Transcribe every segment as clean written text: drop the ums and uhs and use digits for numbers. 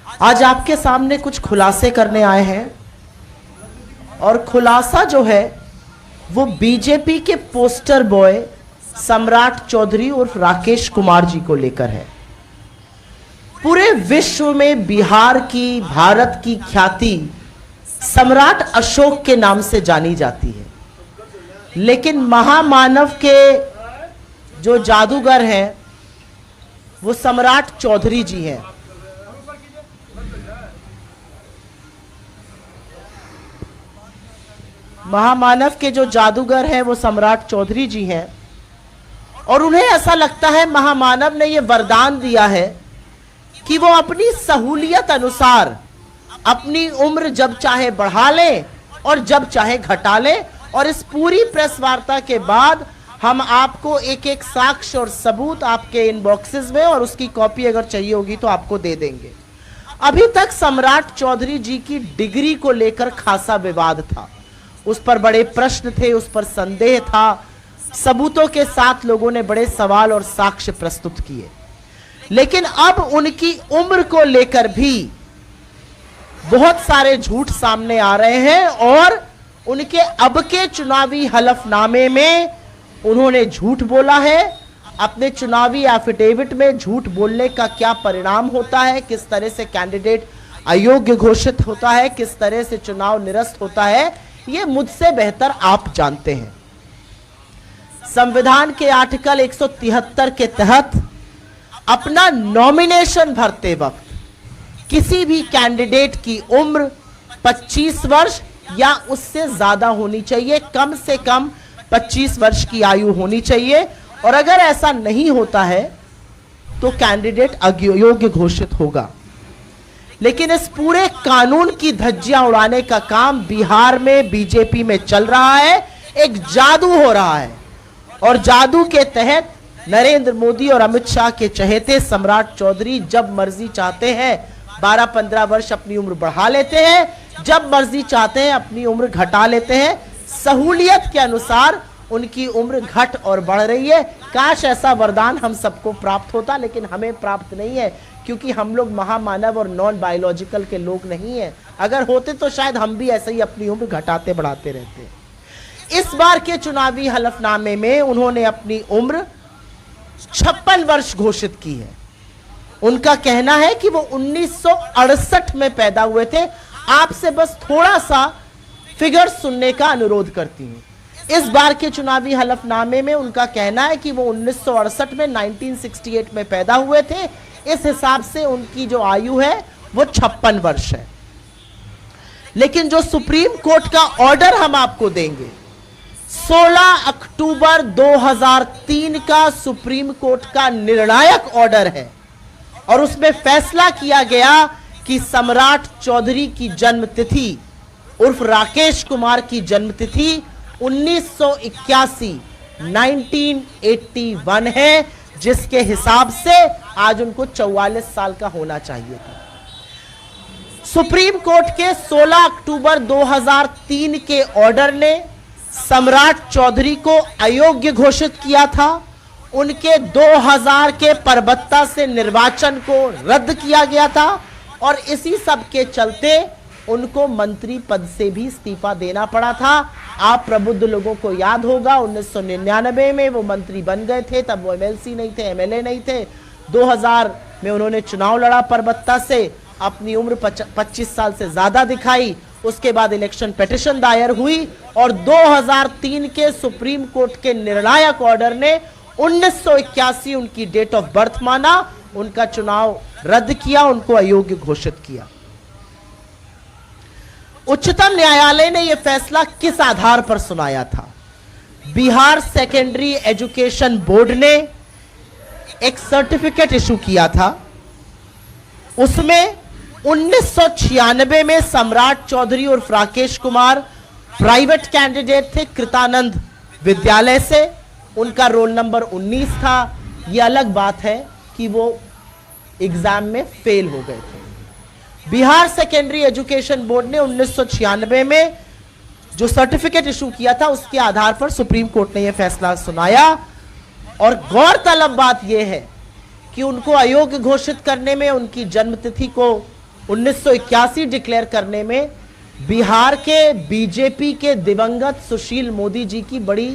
आज आपके सामने कुछ खुलासे करने आए हैं और खुलासा जो है वो बीजेपी के पोस्टर बॉय सम्राट चौधरी उर्फ राकेश कुमार जी को लेकर है। पूरे विश्व में बिहार की, भारत की ख्याति सम्राट अशोक के नाम से जानी जाती है, लेकिन महामानव के जो जादूगर हैं वो सम्राट चौधरी जी हैं। महामानव के जो जादूगर हैं वो सम्राट चौधरी जी हैं और उन्हें ऐसा लगता है महामानव ने ये वरदान दिया है कि वो अपनी सहूलियत अनुसार अपनी उम्र जब चाहे बढ़ा ले और जब चाहे घटा ले, और इस पूरी प्रेस वार्ता के बाद हम आपको एक एक साक्ष्य और सबूत आपके इनबॉक्सेस में और उसकी कॉपी अगर चाहिए होगी तो आपको दे देंगे। अभी तक सम्राट चौधरी जी की डिग्री को लेकर खासा विवाद था, उस पर बड़े प्रश्न थे, उस पर संदेह था, सबूतों के साथ लोगों ने बड़े सवाल और साक्ष्य प्रस्तुत किए। लेकिन अब उनकी उम्र को लेकर भी बहुत सारे झूठ सामने आ रहे हैं और उनके अब के चुनावी हलफनामे में उन्होंने झूठ बोला है। अपने चुनावी एफिडेविट में झूठ बोलने का क्या परिणाम होता है, किस तरह से कैंडिडेट अयोग्य घोषित होता है, किस तरह से चुनाव निरस्त होता है, ये मुझसे बेहतर आप जानते हैं। संविधान के आर्टिकल 173 के तहत अपना नॉमिनेशन भरते वक्त किसी भी कैंडिडेट की उम्र 25 वर्ष या उससे ज्यादा होनी चाहिए, कम से कम 25 वर्ष की आयु होनी चाहिए, और अगर ऐसा नहीं होता है तो कैंडिडेट अयोग्य घोषित होगा। लेकिन इस पूरे कानून की धज्जियां उड़ाने का काम बिहार में बीजेपी में चल रहा है, एक जादू हो रहा है, और जादू के तहत नरेंद्र मोदी और अमित शाह के चहेते सम्राट चौधरी जब मर्जी चाहते हैं 12-15 वर्ष अपनी उम्र बढ़ा लेते हैं, जब मर्जी चाहते हैं अपनी उम्र घटा लेते हैं। सहूलियत के अनुसार उनकी उम्र घट और बढ़ रही है। काश ऐसा वरदान हम सबको प्राप्त होता, लेकिन हमें प्राप्त नहीं है क्योंकि हम लोग महामानव और नॉन बायोलॉजिकल के लोग नहीं हैं। अगर होते तो शायद हम भी ऐसे ही अपनी उम्र घटाते बढ़ाते रहते। इस बार के चुनावी हलफनामे में उन्होंने अपनी उम्र 56 वर्ष घोषित की है। उनका कहना है कि वो 1968 में पैदा हुए थे। आपसे बस थोड़ा सा फिगर सुनने का अनुरोध करती हूं। इस बार के चुनावी हलफनामे में उनका कहना है कि वो 1968 में 1968 में पैदा हुए थे। इस हिसाब से उनकी जो आयु है वो 56 वर्ष है। लेकिन जो सुप्रीम कोर्ट का ऑर्डर हम आपको देंगे, 16 अक्टूबर 2003 का सुप्रीम कोर्ट का निर्णायक ऑर्डर है और उसमें फैसला किया गया कि सम्राट चौधरी की जन्मतिथि उर्फ राकेश कुमार की जन्मतिथि 1981 है, जिसके हिसाब से आज उनको 44 साल का होना चाहिए था। सुप्रीम कोर्ट के 16 अक्टूबर 2003 के ऑर्डर ने सम्राट चौधरी को अयोग्य घोषित किया था। उनके 2000 के परबत्ता से निर्वाचन को रद्द किया गया था और इसी सब के चलते उनको मंत्री पद से भी इस्तीफा देना पड़ा था। आप प्रबुद्ध लोगों को याद होगा 1999 में वो मंत्री बन गए थे, तब वो एमएलसी नहीं थे, एमएलए नहीं थे। 2000 में उन्होंने चुनाव लड़ा परबत्ता से, अपनी उम्र 25 साल से ज्यादा दिखाई। उसके बाद इलेक्शन पिटीशन दायर हुई और 2003 के सुप्रीम कोर्ट के निर्णायक ऑर्डर ने 1981 उनकी डेट ऑफ बर्थ माना, उनका चुनाव रद्द किया, उनको अयोग्य घोषित किया। उच्चतम न्यायालय ने यह फैसला किस आधार पर सुनाया था? बिहार सेकेंडरी एजुकेशन बोर्ड ने एक सर्टिफिकेट इशू किया था। उसमें 1996 में सम्राट चौधरी और राकेश कुमार प्राइवेट कैंडिडेट थे कृतानंद विद्यालय से। उनका रोल नंबर 19 था। यह अलग बात है कि वो एग्जाम में फेल हो गए थे। बिहार सेकेंडरी एजुकेशन बोर्ड ने 1996 में जो सर्टिफिकेट इशू किया था उसके आधार पर सुप्रीम कोर्ट ने यह फैसला सुनाया। और गौरतलब बात यह है कि उनको अयोग्य घोषित करने में उनकी जन्मतिथि को 1981 डिक्लेयर करने में बिहार के बीजेपी के दिवंगत सुशील मोदी जी की बड़ी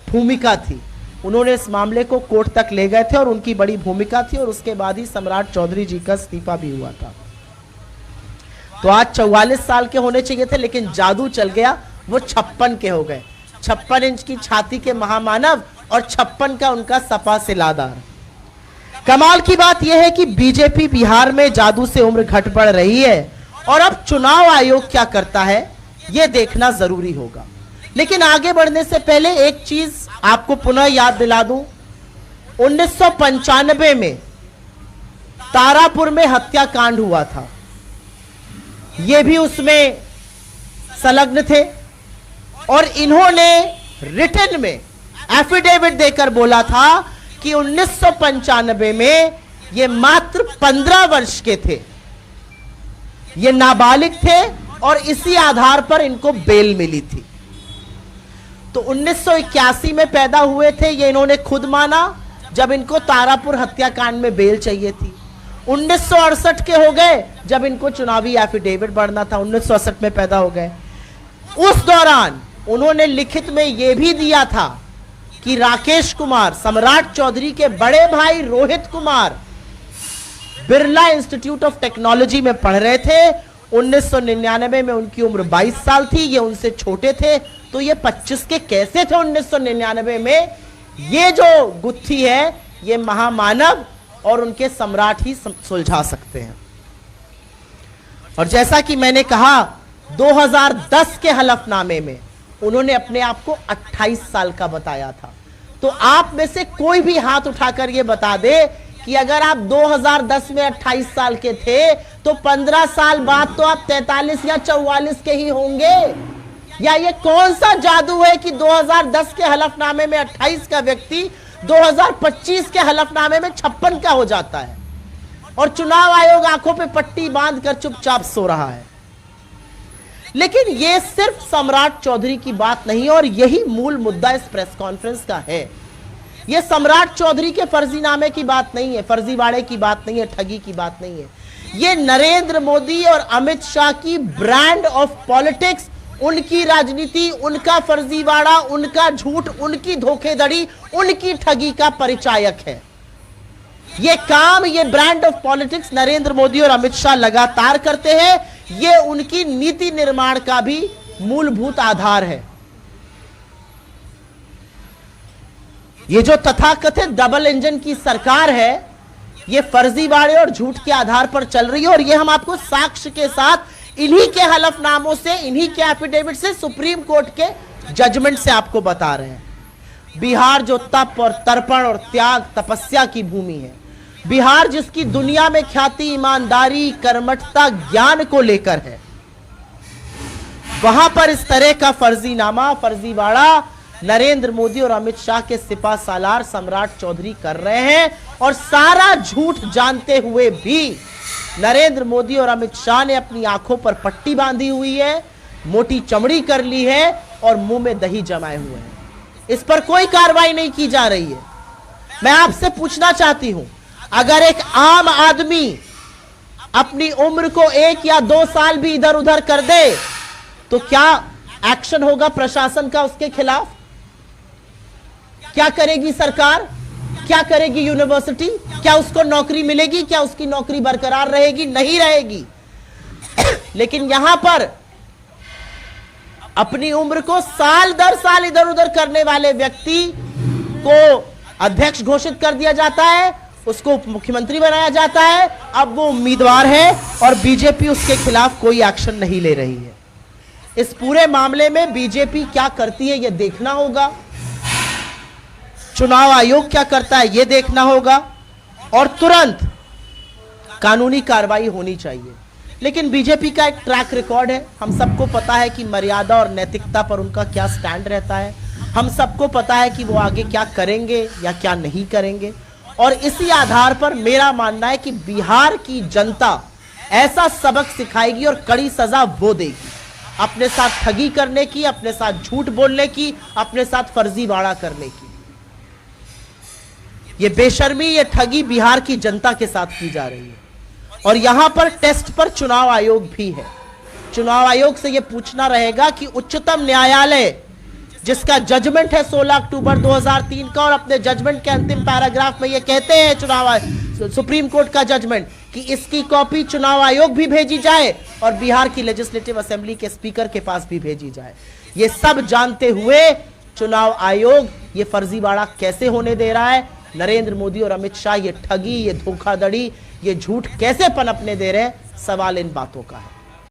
भूमिका थी। उन्होंने इस मामले को कोर्ट तक ले गए थे और उनकी बड़ी भूमिका थी, और उसके बाद ही सम्राट चौधरी जी का इस्तीफा भी हुआ था। तो आज 44 साल के होने चाहिए थे, लेकिन जादू चल गया, वो 56 के हो गए। 56 इंच की छाती के महामानव और 56 का उनका सपा सिलादार। कमाल की बात यह है कि बीजेपी बिहार में जादू से उम्र घट बढ़ रही है, और अब चुनाव आयोग क्या करता है यह देखना जरूरी होगा। लेकिन आगे बढ़ने से पहले एक चीज आपको पुनः याद दिला दूं, 1995 में तारापुर में हत्याकांड हुआ था, ये भी उसमें संलग्न थे, और इन्होंने रिटन में एफिडेविट देकर बोला था कि 1995 में ये मात्र 15 वर्ष के थे, ये नाबालिग थे, और इसी आधार पर इनको बेल मिली थी। तो 1981 में पैदा हुए थे, ये इन्होंने खुद माना, जब इनको तारापुर हत्याकांड में बेल चाहिए थी। 1968 के हो गए जब इनको चुनावी एफिडेविट बढ़ना था, 1968 में पैदा हो गए। उस दौरान उन्होंने लिखित में यह भी दिया था कि राकेश कुमार सम्राट चौधरी के बड़े भाई Rohit Kumar Birla institute of technology में पढ़ रहे थे। 1999 में उनकी उम्र 22 साल थी, ये उनसे छोटे थे, तो ये 25 के कैसे थे 1999 में? ये जो गुत्थी है ये महामानव और उनके सम्राट ही सुलझा सकते हैं। और जैसा कि मैंने कहा, 2010 के हलफनामे में उन्होंने अपने आप को 28 साल का बताया था। तो आप में से कोई भी हाथ उठाकर यह बता दे कि अगर आप 2010 में 28 साल के थे तो 15 साल बाद तो आप 43 या 44 के ही होंगे। या ये कौन सा जादू है कि 2010 के हलफनामे में 28 का व्यक्ति 2025 के हलफनामे में 56 का हो जाता है, और चुनाव आयोग आंखों पे पट्टी बांधकर चुपचाप सो रहा है। लेकिन यह सिर्फ सम्राट चौधरी की बात नहीं, और यही मूल मुद्दा इस प्रेस कॉन्फ्रेंस का है। यह सम्राट चौधरी के फर्जीनामे की बात नहीं है, फर्जीवाड़े की बात नहीं है, ठगी की बात नहीं है। यह नरेंद्र मोदी और अमित शाह की ब्रांड ऑफ पॉलिटिक्स, उनकी राजनीति, उनका फर्जीवाड़ा, उनका झूठ, उनकी धोखेधड़ी, उनकी ठगी का परिचायक है। यह काम, यह brand of politics Narendra Modi और अमित शाह लगातार करते हैं। यह उनकी नीति निर्माण का भी मूलभूत आधार है। यह जो तथाकथित डबल इंजन की सरकार है, यह फर्जीवाड़े और झूठ के आधार पर चल रही है, और यह हम आपको साक्ष्य के साथ इन्हीं के हलफनामों से, इन्हीं के एफिडेविट से, सुप्रीम कोर्ट के जजमेंट से आपको बता रहे हैं। बिहार जो तप और तर्पण और त्याग, तपस्या की भूमि है, बिहार जिसकी दुनिया में ख्याति ईमानदारी, कर्मठता, ज्ञान को लेकर है, वहां पर इस तरह का फर्जीनामा, फर्जीवाड़ा नरेंद्र मोदी और अमित शाह के सिपा सालार सम्राट चौधरी कर रहे हैं। और सारा झूठ जानते हुए भी नरेंद्र मोदी और अमित शाह ने अपनी आंखों पर पट्टी बांधी हुई है, मोटी चमड़ी कर ली है, और मुंह में दही जमाए हुए हैं। इस पर कोई कार्रवाई नहीं की जा रही है। मैं आपसे पूछना चाहती हूं, अगर एक आम आदमी अपनी उम्र को 1 या 2 साल भी इधर उधर कर दे तो क्या एक्शन होगा प्रशासन का उसके खिलाफ? क्या करेगी सरकार? क्या करेगी यूनिवर्सिटी? क्या उसको नौकरी मिलेगी? क्या उसकी नौकरी बरकरार रहेगी? नहीं रहेगी। लेकिन यहां पर अपनी उम्र को साल दर साल इधर उधर करने वाले व्यक्ति को अध्यक्ष घोषित कर दिया जाता है, उसको मुख्यमंत्री बनाया जाता है। अब वो उम्मीदवार है और बीजेपी उसके खिलाफ कोई एक्शन नहीं ले रही है। इस पूरे मामले में बीजेपी क्या करती है यह देखना होगा, चुनाव आयोग क्या करता है यह देखना होगा, और तुरंत कानूनी कार्रवाई होनी चाहिए। लेकिन बीजेपी का एक ट्रैक रिकॉर्ड है, हम सबको पता है कि मर्यादा और नैतिकता पर उनका क्या स्टैंड रहता है, हम सबको पता है कि वो आगे क्या करेंगे या क्या नहीं करेंगे। और इसी आधार पर मेरा मानना है कि बिहार की जनता ऐसा सबक सिखाएगी और कड़ी सजा वो देगी, अपने साथ ठगी करने की, अपने साथ झूठ बोलने की, अपने साथ फर्जीवाड़ा करने की। ये बेशर्मी, ये ठगी बिहार की जनता के साथ की जा रही है। और यहां पर टेस्ट पर चुनाव आयोग भी है। चुनाव आयोग से यह पूछना रहेगा कि उच्चतम न्यायालय जिसका जजमेंट है 16 अक्टूबर 2003 का, और अपने जजमेंट के अंतिम पैराग्राफ में यह कहते हैं सुप्रीम कोर्ट का जजमेंट कि इसकी कॉपी चुनाव आयोग भी भेजी जाए और बिहार की लेजिस्लेटिव असेंबली के स्पीकर के पास भी भेजी जाए। ये सब जानते हुए चुनाव आयोग ये फर्जीवाड़ा कैसे होने दे रहा है? नरेंद्र मोदी और अमित शाह ये ठगी, ये धोखाधड़ी, ये झूठ कैसे पनपने दे रहे हैं? सवाल इन बातों का है।